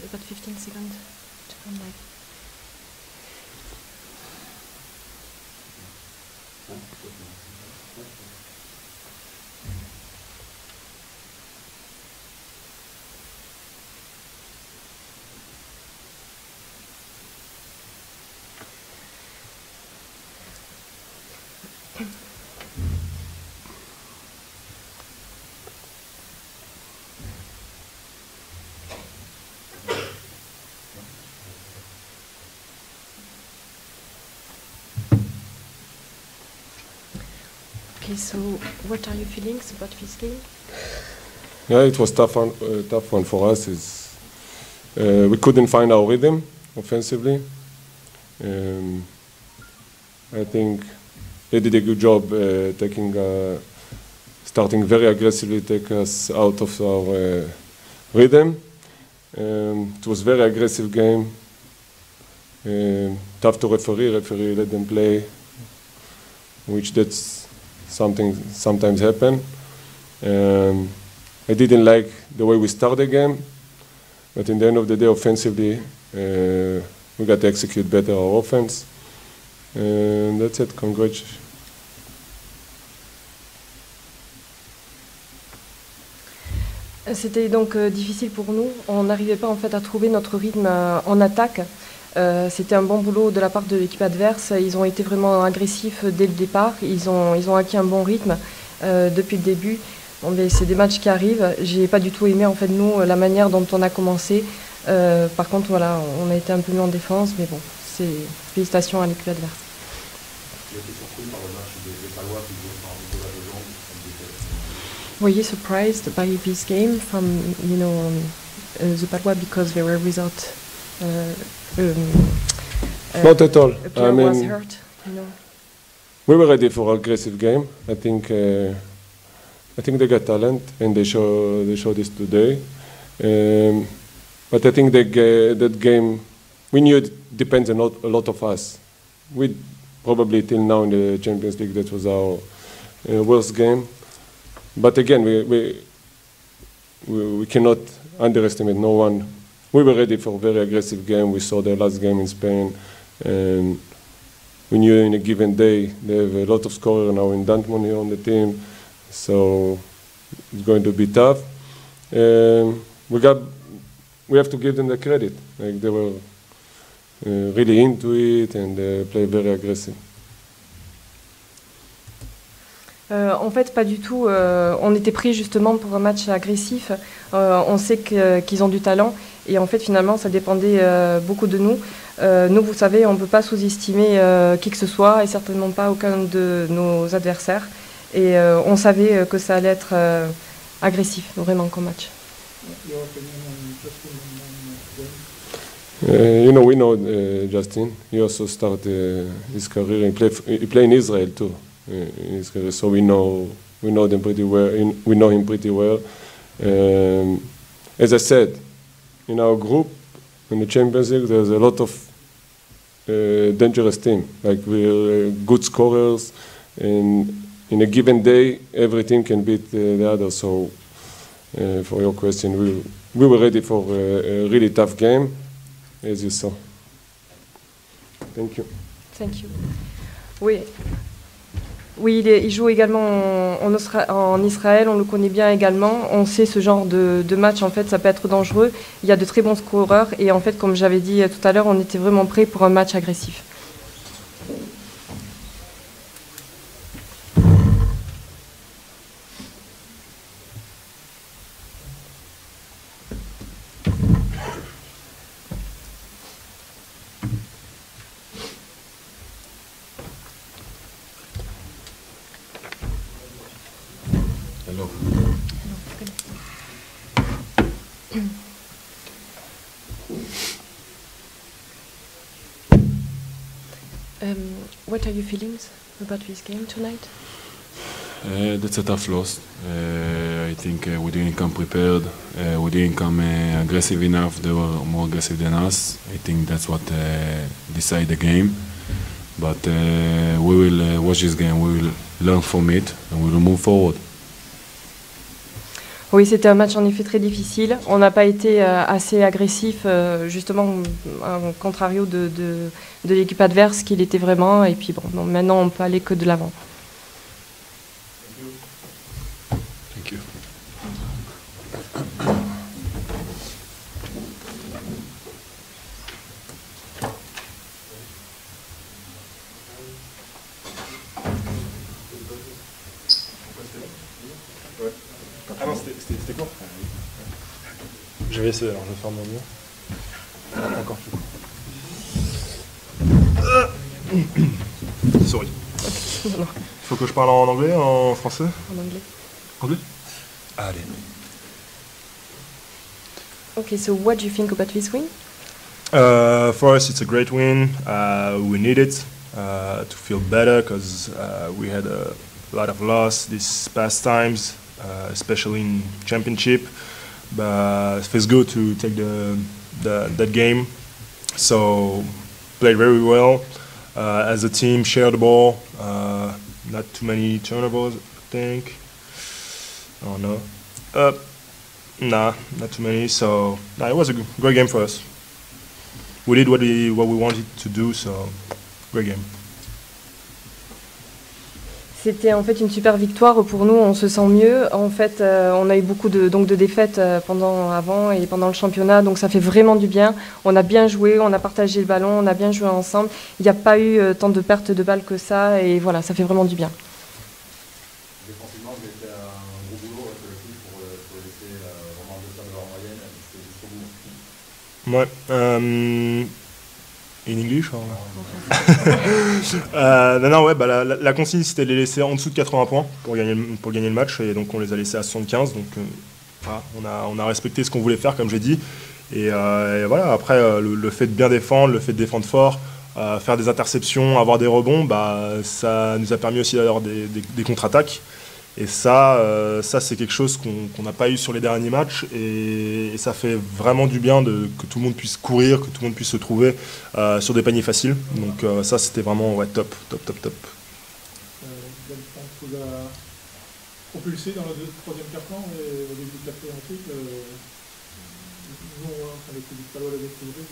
we've got 15 seconds to come back. Okay, so what are your feelings about this game? Yeah, it was tough one for us. We couldn't find our rhythm offensively. I think they did a good job starting very aggressively, take us out of our rhythm. It was a very aggressive game. Tough to referee let them play, which that's something sometimes happen. I didn't like the way we started the game, but in the end of the day, offensively, we got to execute better our offense. And that's it. Congratulations. C'était donc difficile pour nous. On n'arrivait pas en fait à trouver notre rythme en attaque. C'était un bon boulot de la part de l'équipe adverse. Ils ont été vraiment agressifs dès le départ. Ils ont acquis un bon rythme depuis le début. Bon, c'est des matchs qui arrivent. J'ai pas du tout aimé en fait nous la manière dont on a commencé. Par contre voilà, on a été un peu mieux en défense, mais bon, c'est félicitations à l'équipe adverse. Were you surprised by this game from the Palois because they were without not at all. a player was hurt, We were ready for an aggressive game. I think they got talent and they show this today. But I think that game, we knew it depends a lot of us. We probably till now in the Champions League that was our worst game. But again, we cannot underestimate no one. We were ready for a very aggressive game. We saw the last game in Spain, and we knew in a given day they have a lot of scorers now in Dortmund here on the team, so it's going to be tough. We have to give them the credit. Like they were really into it and play very aggressive. En fait, pas du tout. On était pris justement pour un match agressif. On sait qu'ils ont du talent et en fait, finalement, ça dépendait beaucoup de nous. Nous, vous savez, on ne peut pas sous-estimer qui que ce soit et certainement pas aucun de nos adversaires. Et on savait que ça allait être agressif, vraiment, comme match. We know Justin. He also started his career. He played in Israel too. In his career, so we know them pretty well. We know him pretty well. As I said, in our group in the Champions League, there's a lot of dangerous team. Like we're good scorers, and in a given day, every team can beat the other. So, for your question, we were ready for a really tough game, as you saw. Thank you. Thank you. Oui, il joue également en Israël, on le connaît bien également. On sait ce genre de match, en fait, ça peut être dangereux. Il y a de très bons scoreurs et en fait, comme j'avais dit tout à l'heure, on était vraiment prêts pour un match agressif. What are your feelings about this game tonight? That's a tough loss. I think we didn't come prepared. We didn't come aggressive enough. They were more aggressive than us. I think that's what decided the game. But we will watch this game. We will learn from it and we will move forward. Oui, c'était un match en effet très difficile. On n'a pas été assez agressif, justement, à contrario de l'équipe adverse qu'il était vraiment. Et puis bon, donc maintenant on peut aller que de l'avant. Thank you. Ah non, c'était court. Je vais essayer, alors je vais faire de mon mieux. Encore plus. Sorry. Non, Faut que je parle en anglais, en français? en anglais. Anglais? Allez. Okay, so what do you think about this win? For us, it's a great win. We need it to feel better because we had a lot of loss these past times, especially in championship. But it feels good to take that game. So played very well as a team. Share the ball. Not too many turnovers, I think. Oh no. Nah, not too many. So nah, it was a great game for us. We did what we wanted to do, so great game. C'était en fait une super victoire pour nous, on se sent mieux. En fait, on a eu beaucoup de défaites avant et pendant le championnat, donc ça fait vraiment du bien. On a bien joué, on a partagé le ballon, on a bien joué ensemble. Il n'y a pas eu tant de pertes de balles que ça, et voilà, ça fait vraiment du bien. Défensivement, vous avez fait un gros boulot collectif pour laisser vraiment en deçà de leur moyenne jusqu'au bout. Ouais. In English or... Non, ouais, bah, la consigne c'était de les laisser en dessous de 80 points pour gagner le match, et donc on les a laissés à 75, donc voilà, on a respecté ce qu'on voulait faire, comme j'ai dit, et voilà, après le fait de bien défendre, le fait de défendre fort, faire des interceptions, avoir des rebonds, bah, ça nous a permis aussi d'avoir des contre-attaques. Et ça c'est quelque chose qu'on n'a pas eu sur les derniers matchs, et ça fait vraiment du bien que tout le monde puisse courir, que tout le monde puisse se trouver sur des paniers faciles. Donc ça, c'était vraiment top. Vous a propulsé dans le troisième quart-temps et au début de la première ensuite. Nous, on était pas loin de la découvrir.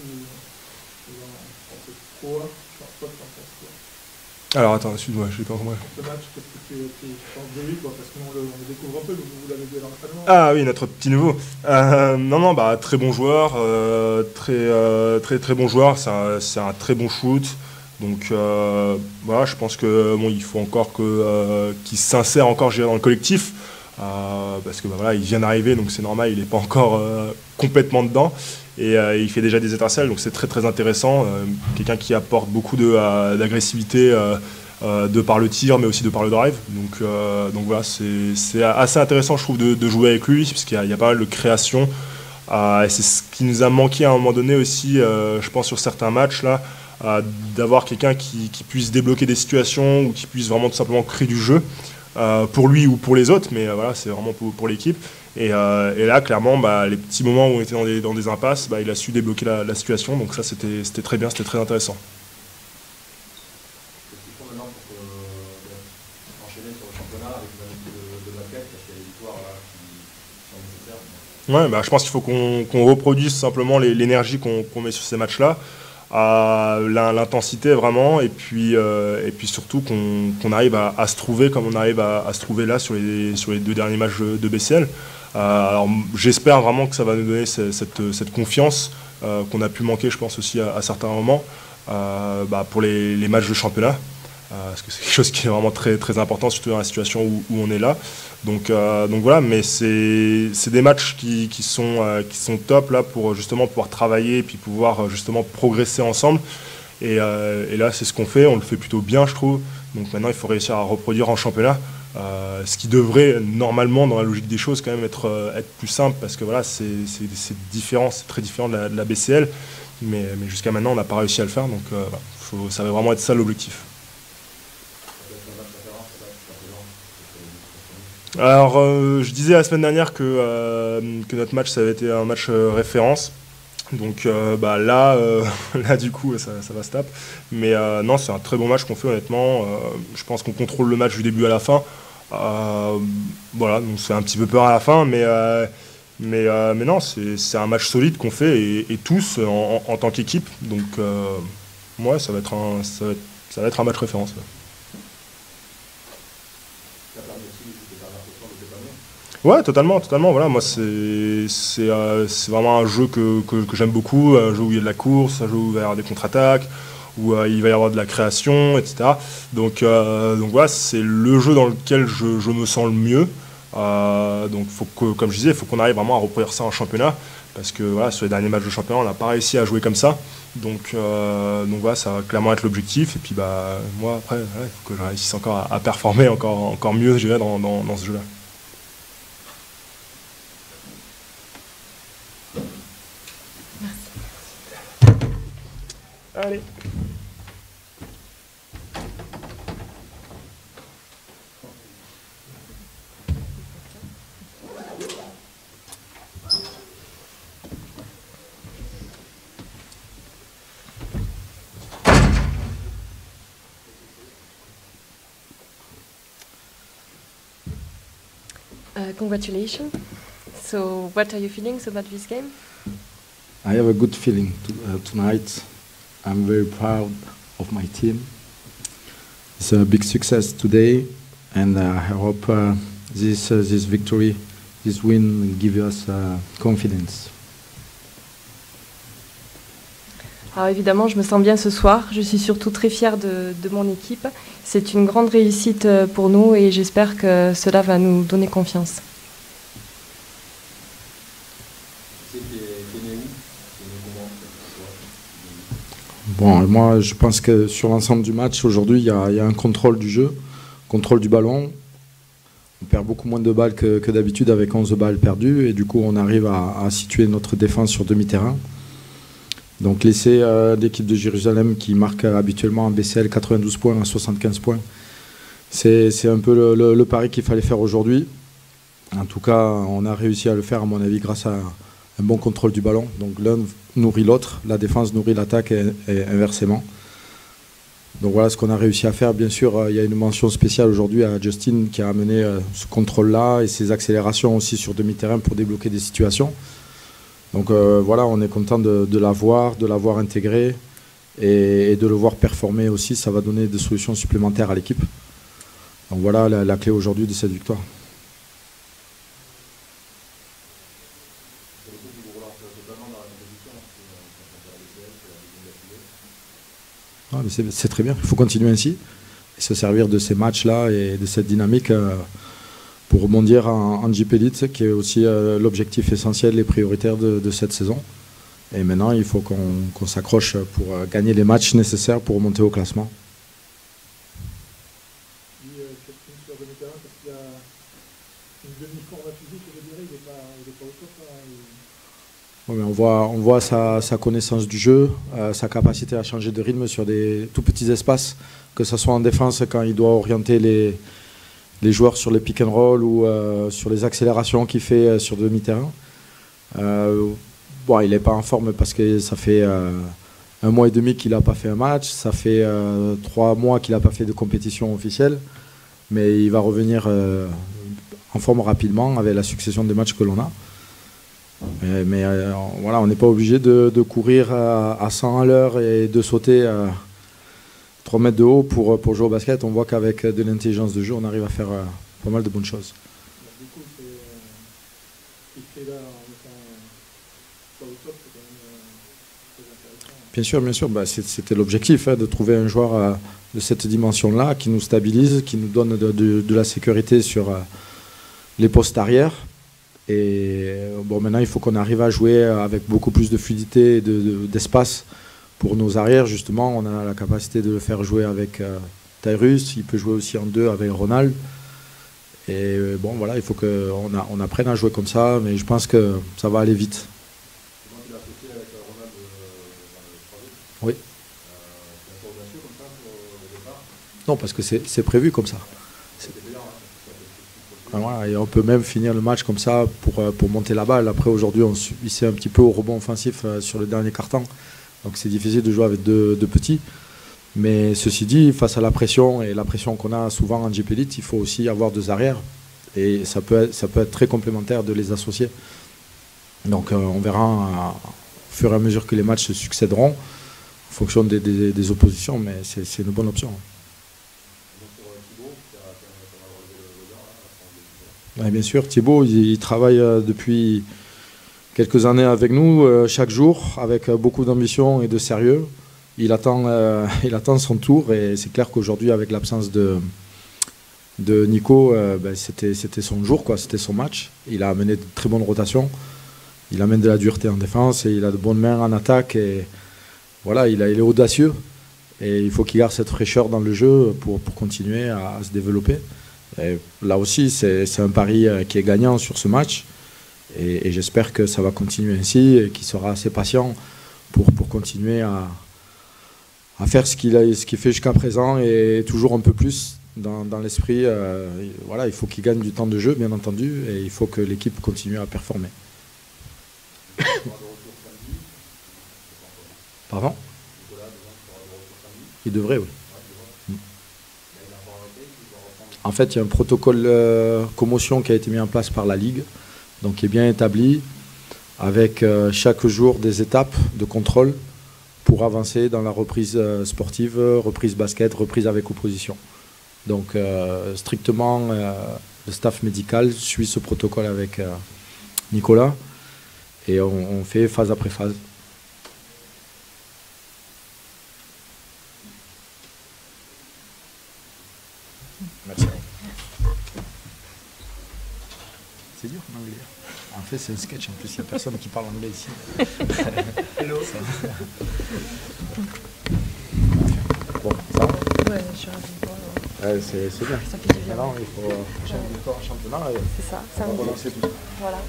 Vous en pensez quoi? Toi, tu en penses quoi? Alors attends, excuse-moi, je sais pas compris. Ce match, qu'est-ce que tu penses de lui, quoi? Parce qu'on le découvre un peu, vous l'avez vu à l'entraînement. Ah oui, notre petit nouveau. Non, bah très bon joueur, très bon joueur. C'est un très bon shoot. Donc voilà, je pense que bon, il faut encore qu'il s'insère encore, je dirais, dans le collectif, parce que bah, voilà, il vient d'arriver, donc c'est normal, il n'est pas encore complètement dedans. Et il fait déjà des étincelles, donc c'est très intéressant. Quelqu'un qui apporte beaucoup d'agressivité de par le tir, mais aussi de par le drive. Donc voilà, c'est assez intéressant, je trouve, de jouer avec lui, parce qu'il y a pas mal de création. Et c'est ce qui nous a manqué à un moment donné aussi, je pense, sur certains matchs, là, d'avoir quelqu'un qui puisse débloquer des situations, ou qui puisse vraiment tout simplement créer du jeu, pour lui ou pour les autres, mais voilà, c'est vraiment pour l'équipe. Et là, clairement, bah, les petits moments où on était dans des impasses, bah, il a su débloquer la situation. Donc ça, c'était très bien, c'était très intéressant. Qu'est-ce qu'il faut maintenant pour enchaîner sur le championnat avec une année de basket, parce qu'il y a des victoires là, qui sont nécessaires? Ouais, bah, je pense qu'il faut qu'on reproduise simplement l'énergie qu'on met sur ces matchs-là, l'intensité vraiment, et puis surtout qu'on arrive à se trouver comme on arrive à se trouver là sur les 2 derniers matchs de BCL. Alors j'espère vraiment que ça va nous donner cette confiance qu'on a pu manquer, je pense, aussi à certains moments, pour les matchs de championnat, parce que c'est quelque chose qui est vraiment très important, surtout dans la situation où on est là. Donc voilà, mais c'est des matchs qui sont top là, pour justement pouvoir travailler et puis pouvoir justement progresser ensemble. Et là, c'est ce qu'on fait, on le fait plutôt bien, je trouve. Donc maintenant, il faut réussir à reproduire en championnat, ce qui devrait normalement, dans la logique des choses, quand même être plus simple, parce que voilà, c'est différent, c'est très différent de la BCL, mais jusqu'à maintenant, on n'a pas réussi à le faire. Donc ça va vraiment être ça l'objectif. Alors, je disais la semaine dernière que notre match, ça avait été un match référence. Donc là, du coup, ça va se taper. Mais non, c'est un très bon match qu'on fait, honnêtement. Je pense qu'on contrôle le match du début à la fin. Voilà, donc c'est un petit peu peur à la fin, mais non, c'est un match solide qu'on fait et tous en tant qu'équipe. Donc, moi, ça va être un match référence. Ouais. Ça permet aussi de faire l'impression de dépanner. Ouais, totalement. Voilà, moi, c'est vraiment un jeu que j'aime beaucoup, un jeu où il y a de la course, un jeu où il va y avoir des contre-attaques, où il va y avoir de la création, etc. Donc voilà, c'est le jeu dans lequel je me sens le mieux. Donc, comme je disais, il faut qu'on arrive vraiment à reproduire ça en championnat, parce que voilà, sur les derniers matchs de championnat, on n'a pas réussi à jouer comme ça. Donc voilà, ça va clairement être l'objectif. Et puis moi, après, il faut que je réussisse encore à performer encore mieux, je dirais, dans ce jeu-là. Allez. Congratulations. So, what are your feelings about this game? I have a good feeling tonight. I'm very proud of my team. It's a big success today, and I hope this victory, this win, will give us confidence. Alors évidemment, je me sens bien ce soir. Je suis surtout très fière de mon équipe. C'est une grande réussite pour nous et j'espère que cela va nous donner confiance. Bon, moi, je pense que sur l'ensemble du match, aujourd'hui, il y a un contrôle du jeu, contrôle du ballon. On perd beaucoup moins de balles que d'habitude avec 11 balles perdues. Et du coup, on arrive à situer notre défense sur demi-terrain. Donc laisser l'équipe de Jérusalem qui marque habituellement en BCL 92 points à 75 points, c'est un peu le pari qu'il fallait faire aujourd'hui. En tout cas, on a réussi à le faire, à mon avis, grâce à un bon contrôle du ballon. Donc l'un nourrit l'autre, la défense nourrit l'attaque et inversement. Donc voilà ce qu'on a réussi à faire. Bien sûr, il y a une mention spéciale aujourd'hui à Justin qui a amené ce contrôle-là et ses accélérations aussi sur demi-terrain pour débloquer des situations. Donc voilà, on est content de l'avoir intégré et de le voir performer aussi. Ça va donner des solutions supplémentaires à l'équipe. Donc voilà la clé aujourd'hui de cette victoire. C'est très bien, il faut continuer ainsi et se servir de ces matchs-là et de cette dynamique pour rebondir en JP Elite, qui est aussi l'objectif essentiel et prioritaire de cette saison. Et maintenant, il faut qu'on s'accroche pour gagner les matchs nécessaires pour remonter au classement. Sur demi-terrain, parce qu'il y a une demi-forme physique, je dirais, il n'est pas au top. Ouais, mais on voit sa connaissance du jeu, sa capacité à changer de rythme sur des tout petits espaces, que ce soit en défense quand il doit orienter les joueurs sur les pick and roll ou sur les accélérations qu'il fait sur demi-terrain. Bon, il n'est pas en forme parce que ça fait 1 mois et demi qu'il n'a pas fait un match, ça fait 3 mois qu'il n'a pas fait de compétition officielle, mais il va revenir en forme rapidement avec la succession des matchs que l'on a. Mais voilà, on n'est pas obligé de courir à 100 à l'heure et de sauter 3 mètres de haut pour jouer au basket. On voit qu'avec de l'intelligence de jeu, on arrive à faire pas mal de bonnes choses. Du coup, c'est là en étant pas au top, c'est quand même très intéressant. Bien sûr, bah, c'était l'objectif, de trouver un joueur de cette dimension-là qui nous stabilise, qui nous donne de la sécurité sur les postes arrière. Et bon, maintenant, il faut qu'on arrive à jouer avec beaucoup plus de fluidité et d'espace pour nos arrières. Justement, on a la capacité de le faire jouer avec Tyrus. Il peut jouer aussi en 2 avec Ronald. Et bon, voilà, il faut qu'on apprenne à jouer comme ça, mais je pense que ça va aller vite. Comment tu l'as associé avec Ronald dans le 3 Oui. C'est un peu audacieux comme ça au départ? Non, parce que c'est prévu comme ça. Voilà, et on peut même finir le match comme ça pour monter la balle. Après, aujourd'hui, on subissait un petit peu au rebond offensif sur le dernier quart-temps. Donc c'est difficile de jouer avec deux petits. Mais ceci dit, face à la pression et la pression qu'on a souvent en GP Elite, il faut aussi avoir deux arrières. Et ça peut être très complémentaire de les associer. Donc on verra au fur et à mesure que les matchs se succéderont, en fonction des oppositions, mais c'est une bonne option. Ouais, bien sûr, Thibaut, il travaille depuis quelques années avec nous, chaque jour, avec beaucoup d'ambition et de sérieux. Il attend son tour et c'est clair qu'aujourd'hui, avec l'absence de Nico, c'était son jour, quoi, c'était son match. Il a amené de très bonnes rotations, il amène de la dureté en défense et il a de bonnes mains en attaque. Et voilà, il est audacieux et il faut qu'il garde cette fraîcheur dans le jeu pour continuer à se développer. Et là aussi, c'est un pari qui est gagnant sur ce match et j'espère que ça va continuer ainsi et qu'il sera assez patient pour continuer à faire ce qu'il fait jusqu'à présent et toujours un peu plus dans l'esprit. Voilà, il faut qu'il gagne du temps de jeu, bien entendu, et il faut que l'équipe continue à performer. Pardon? Il devrait, oui. En fait, il y a un protocole commotion qui a été mis en place par la Ligue, donc qui est bien établi, avec chaque jour des étapes de contrôle pour avancer dans la reprise sportive, reprise basket, reprise avec opposition. Donc strictement, le staff médical suit ce protocole avec Nicolas et on fait phase après phase. Merci. C'est dur en anglais. En fait, c'est un sketch. En plus, il n'y a personne qui parle anglais ici. Hello. Bon, ça va? Ouais, je suis ravie de voir. C'est bien. Ça fait du bien. Maintenant, il faut changer de corps en championnat et C'est ça, on va relancer tout ça. Voilà.